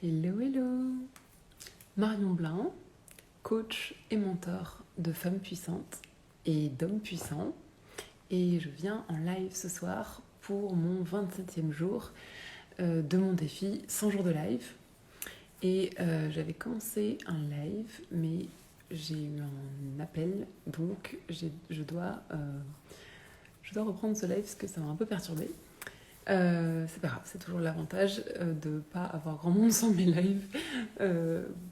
Hello, hello. Marion Blin, coach et mentor de femmes puissantes et d'hommes puissants. Et je viens en live ce soir pour mon 27e jour de mon défi 100 jours de live. Et j'avais commencé un live, mais j'ai eu un appel, donc je dois reprendre ce live parce que ça m'a un peu perturbée. C'est pas grave, c'est toujours l'avantage de ne pas avoir grand monde sur mes lives.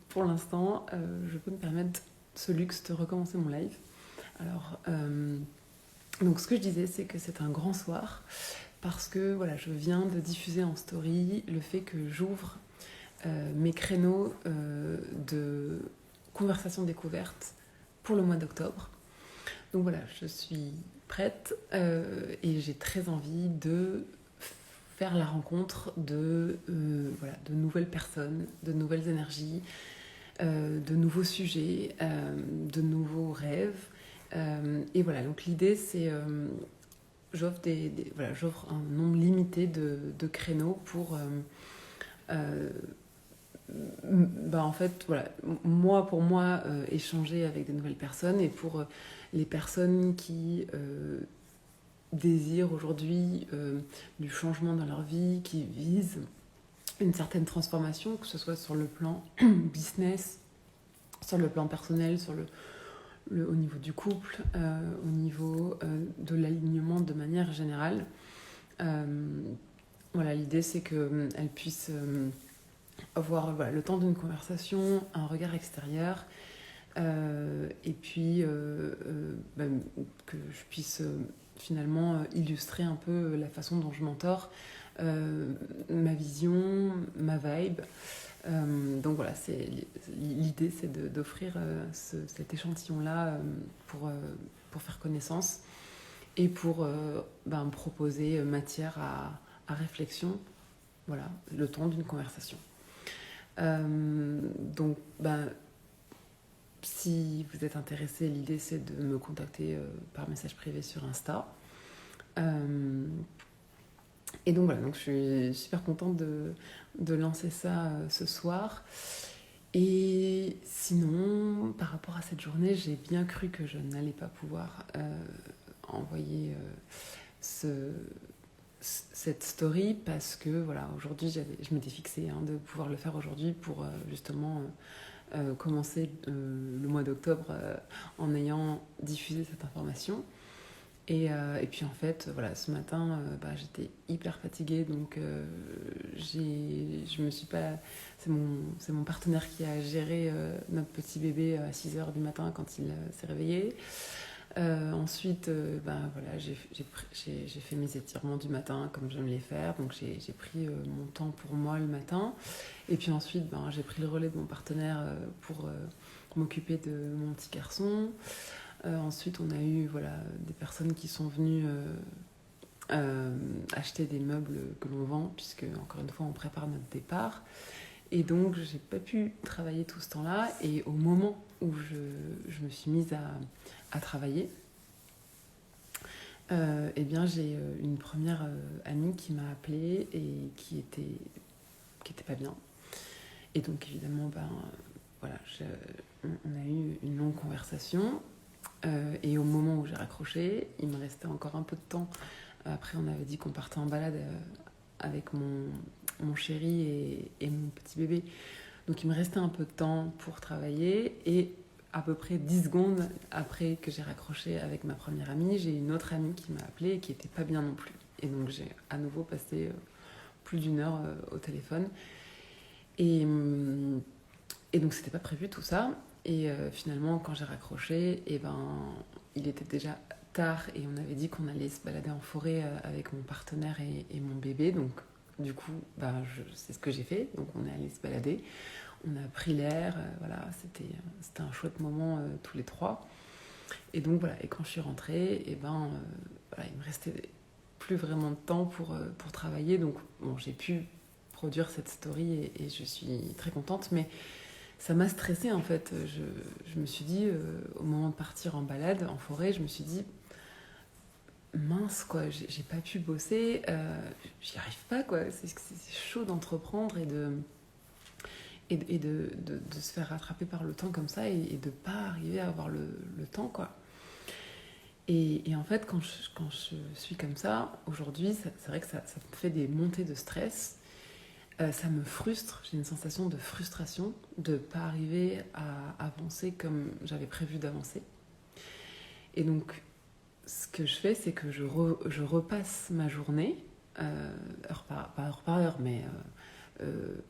Pour l'instant, je peux me permettre ce luxe de recommencer mon live. Alors, donc ce que je disais, c'est que c'est un grand soir parce que voilà, je viens de diffuser en story le fait que j'ouvre mes créneaux de conversation découverte pour le mois d'octobre. Donc voilà, je suis prête et j'ai très envie de faire la rencontre de nouvelles personnes, de nouvelles énergies, de nouveaux sujets, de nouveaux rêves. Et voilà, donc l'idée c'est j'offre j'offre un nombre limité de créneaux pour en fait voilà, pour moi échanger avec des nouvelles personnes et pour les personnes qui désirent aujourd'hui du changement dans leur vie, qui visent une certaine transformation, que ce soit sur le plan business, sur le plan personnel, au niveau du couple, au niveau de l'alignement de manière générale. Voilà, l'idée c'est qu'elle puisse avoir le temps d'une conversation, un regard extérieur, et puis que je puisse finalement illustrer un peu la façon dont je mentor, ma vision, ma vibe. Donc voilà, l'idée c'est d'offrir cet échantillon-là pour faire connaissance et pour proposer matière à réflexion, voilà, le temps d'une conversation. Donc si vous êtes intéressé, l'idée c'est de me contacter par message privé sur Insta. Et donc voilà, donc je suis super contente de lancer ça ce soir. Et sinon, par rapport à cette journée, j'ai bien cru que je n'allais pas pouvoir envoyer cette story parce que voilà, aujourd'hui je m'étais fixée de pouvoir le faire aujourd'hui pour justement commencer le mois d'octobre en ayant diffusé cette information. Et puis en fait, voilà, ce matin, j'étais hyper fatiguée, donc je me suis pas... C'est mon partenaire qui a géré notre petit bébé à 6h du matin quand il s'est réveillé. Ensuite, voilà, j'ai fait mes étirements du matin comme j'aime les faire, donc j'ai pris mon temps pour moi le matin. Et puis ensuite, j'ai pris le relais de mon partenaire pour m'occuper de mon petit garçon. Ensuite, on a eu des personnes qui sont venues acheter des meubles que l'on vend, puisque, encore une fois, on prépare notre départ. Et donc, j'ai pas pu travailler tout ce temps-là. Et au moment où je me suis mise à travailler, j'ai une première amie qui m'a appelée et qui était pas bien. Et donc, évidemment, on a eu une longue conversation. Et au moment où j'ai raccroché, il me restait encore un peu de temps. Après, on avait dit qu'on partait en balade avec mon chéri et mon petit bébé. Donc, il me restait un peu de temps pour travailler. Et à peu près 10 secondes après que j'ai raccroché avec ma première amie, j'ai une autre amie qui m'a appelée et qui n'était pas bien non plus. Et donc, j'ai à nouveau passé plus d'1 heure au téléphone. Et donc, c'était pas prévu tout ça. Et finalement, quand j'ai raccroché, il était déjà tard et on avait dit qu'on allait se balader en forêt avec mon partenaire et mon bébé. Donc, du coup, c'est ce que j'ai fait. Donc, on est allé se balader. On a pris l'air. Voilà, c'était un chouette moment tous les trois. Et donc, voilà. Et quand je suis rentrée, il me restait plus vraiment de temps pour travailler. Donc, bon, j'ai pu produire cette story et je suis très contente. Mais ça m'a stressée en fait. Je me suis dit, au moment de partir en balade, en forêt, je me suis dit, mince quoi, j'ai pas pu bosser, j'y arrive pas quoi. C'est chaud d'entreprendre et et de se faire rattraper par le temps comme ça et de pas arriver à avoir le temps, quoi. Et en fait, quand je suis comme ça, aujourd'hui, c'est vrai que ça me fait des montées de stress. Ça me frustre, j'ai une sensation de frustration de ne pas arriver à avancer comme j'avais prévu d'avancer. Et donc, ce que je fais, c'est que je repasse ma journée, pas heure par heure, mais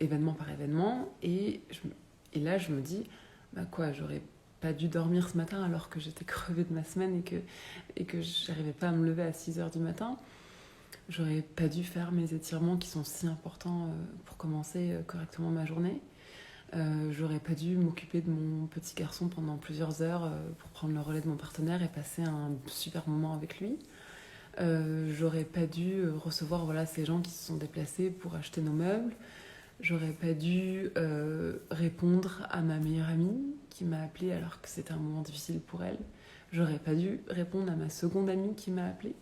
événement par événement. Et là, je me dis, bah quoi, j'aurais pas dû dormir ce matin alors que j'étais crevée de ma semaine et que j'arrivais pas à me lever à 6 heures du matin. J'aurais pas dû faire mes étirements qui sont si importants pour commencer correctement ma journée. J'aurais pas dû m'occuper de mon petit garçon pendant plusieurs heures pour prendre le relais de mon partenaire et passer un super moment avec lui. J'aurais pas dû recevoir ces gens qui se sont déplacés pour acheter nos meubles. J'aurais pas dû répondre à ma meilleure amie qui m'a appelée alors que c'était un moment difficile pour elle. J'aurais pas dû répondre à ma seconde amie qui m'a appelée.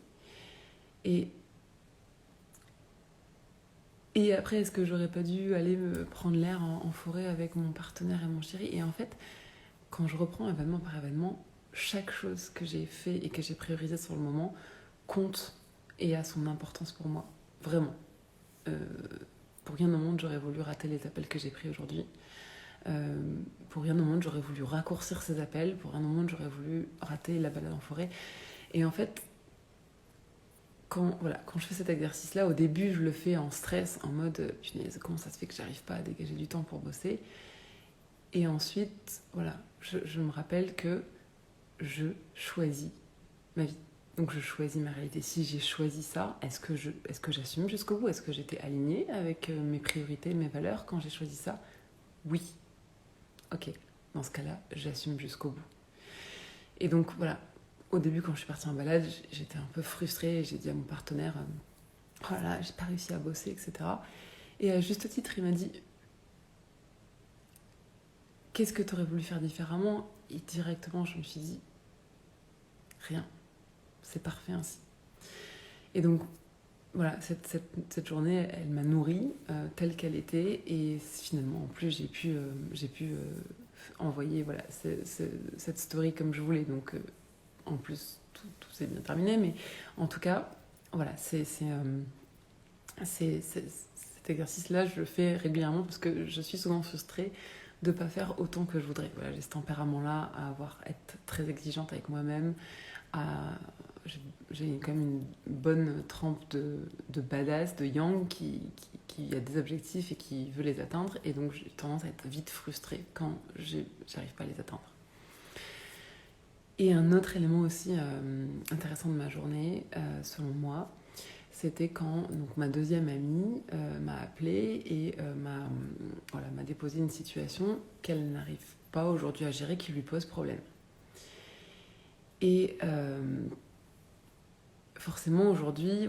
Et après, est-ce que j'aurais pas dû aller me prendre l'air en forêt avec mon partenaire et mon chéri? Et en fait, quand je reprends événement par événement, chaque chose que j'ai fait et que j'ai priorisée sur le moment compte et a son importance pour moi. Vraiment. Pour rien au monde, j'aurais voulu rater les appels que j'ai pris aujourd'hui. Pour rien au monde, j'aurais voulu raccourcir ces appels. Pour rien au monde, j'aurais voulu rater la balade en forêt. Et en fait, quand je fais cet exercice-là, au début, je le fais en stress, en mode punaise, comment ça se fait que j'arrive pas à dégager du temps pour bosser? Et ensuite, je me rappelle que je choisis ma vie. Donc je choisis ma réalité. Si j'ai choisi ça, est-ce que j'assume jusqu'au bout? Est-ce que j'étais alignée avec mes priorités, mes valeurs quand j'ai choisi ça? Oui. Ok. Dans ce cas-là, j'assume jusqu'au bout. Et donc voilà. Au début, quand je suis partie en balade, j'étais un peu frustrée. J'ai dit à mon partenaire, oh là là, j'ai pas réussi à bosser, etc. Et à juste titre, il m'a dit, qu'est-ce que tu aurais voulu faire différemment? Et directement, je me suis dit, rien. C'est parfait ainsi. Et donc, voilà, cette journée, elle m'a nourrie telle qu'elle était. Et finalement, en plus, j'ai pu envoyer cette story comme je voulais. Donc, en plus, tout s'est bien terminé. Mais en tout cas, voilà, cet exercice-là, je le fais régulièrement parce que je suis souvent frustrée de ne pas faire autant que je voudrais. Voilà, j'ai ce tempérament-là à être très exigeante avec moi-même. J'ai quand même une bonne trempe de badass, de yang qui a des objectifs et qui veut les atteindre. Et donc, j'ai tendance à être vite frustrée quand j'arrive pas à les atteindre. Et un autre élément aussi intéressant de ma journée, selon moi, c'était quand ma deuxième amie m'a appelée et m'a déposé une situation qu'elle n'arrive pas aujourd'hui à gérer, qui lui pose problème. Et forcément aujourd'hui,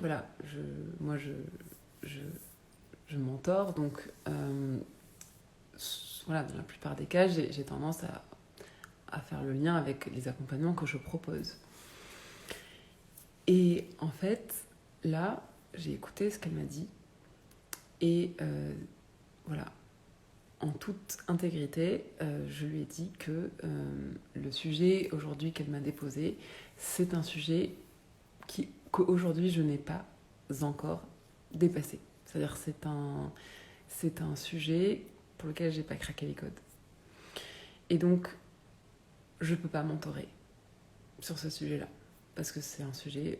je m'entors, donc dans la plupart des cas, j'ai tendance à faire le lien avec les accompagnements que je propose. Et en fait, là, j'ai écouté ce qu'elle m'a dit et en toute intégrité, je lui ai dit que le sujet aujourd'hui qu'elle m'a déposé, c'est un sujet qu'aujourd'hui je n'ai pas encore dépassé. C'est-à-dire c'est un sujet pour lequel j'ai pas craqué les codes. Et donc, je peux pas mentorer sur ce sujet-là, parce que c'est un sujet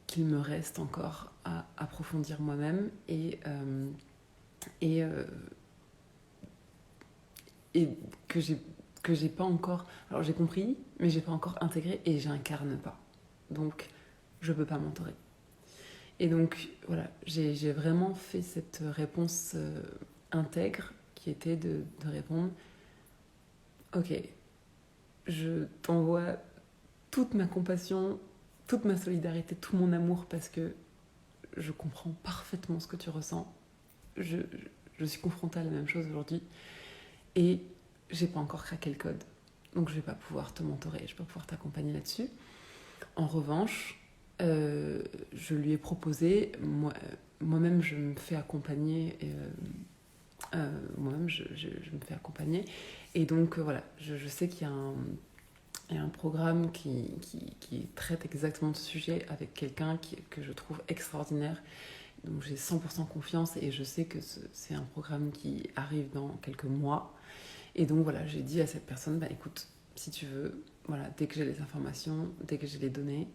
qu'il me reste encore à approfondir moi-même et que j'ai pas encore... Alors j'ai compris, mais j'ai pas encore intégré et j'incarne pas. Donc, je peux pas mentorer. Et donc, voilà, j'ai vraiment fait cette réponse intègre qui était de répondre « Ok, je t'envoie toute ma compassion, toute ma solidarité, tout mon amour parce que je comprends parfaitement ce que tu ressens. Je suis confrontée à la même chose aujourd'hui et j'ai pas encore craqué le code. Donc je vais pas pouvoir te mentorer, je vais pas pouvoir t'accompagner là-dessus. En revanche, je lui ai proposé, moi-même je me fais accompagner Moi-même, je me fais accompagner. Et donc, voilà, je sais qu'il y a un programme qui traite exactement de ce sujet avec quelqu'un que je trouve extraordinaire. Donc, j'ai 100% confiance et je sais que c'est un programme qui arrive dans quelques mois. Et donc, voilà, j'ai dit à cette personne, bah écoute, si tu veux, voilà, dès que j'ai les informations, dès que j'ai les données,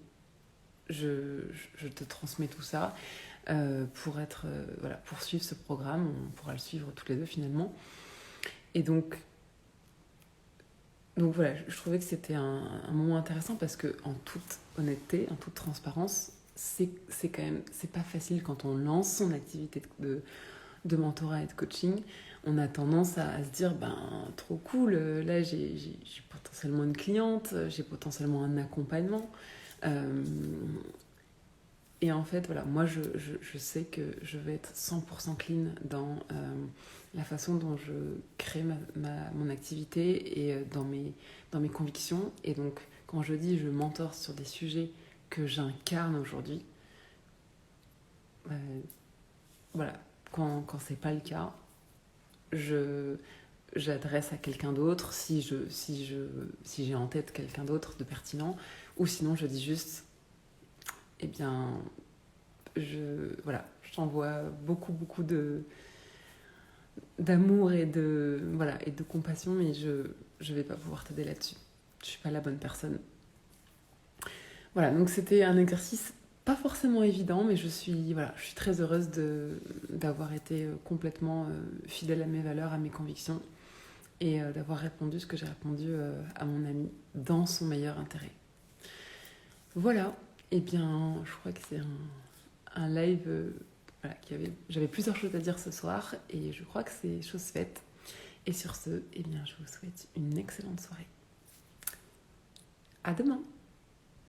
je te transmets tout ça pour suivre ce programme. On pourra le suivre tous les deux finalement. Et donc voilà, je trouvais que c'était un moment intéressant parce que en toute honnêteté, en toute transparence, c'est quand même, c'est pas facile quand on lance son activité de mentorat et de coaching. On a tendance à se dire, ben trop cool, là j'ai potentiellement une cliente, j'ai potentiellement un accompagnement. Et en fait, voilà, moi je sais que je vais être 100% clean dans la façon dont je crée mon activité et dans mes convictions. Et donc, quand je dis je mentor sur des sujets que j'incarne aujourd'hui, voilà, quand c'est pas le cas, j'adresse à quelqu'un d'autre si j'ai en tête quelqu'un d'autre de pertinent, ou sinon je dis juste, eh bien, je t'envoie beaucoup d'amour et de compassion, mais je vais pas pouvoir t'aider là-dessus. Je suis pas la bonne personne. Voilà, donc c'était un exercice pas forcément évident, mais je suis très heureuse d'avoir été complètement fidèle à mes valeurs, à mes convictions, et d'avoir répondu ce que j'ai répondu à mon ami dans son meilleur intérêt. Voilà, et bien je crois que c'est un live j'avais plusieurs choses à dire ce soir, et je crois que c'est chose faite. Et sur ce, eh bien, je vous souhaite une excellente soirée. À demain!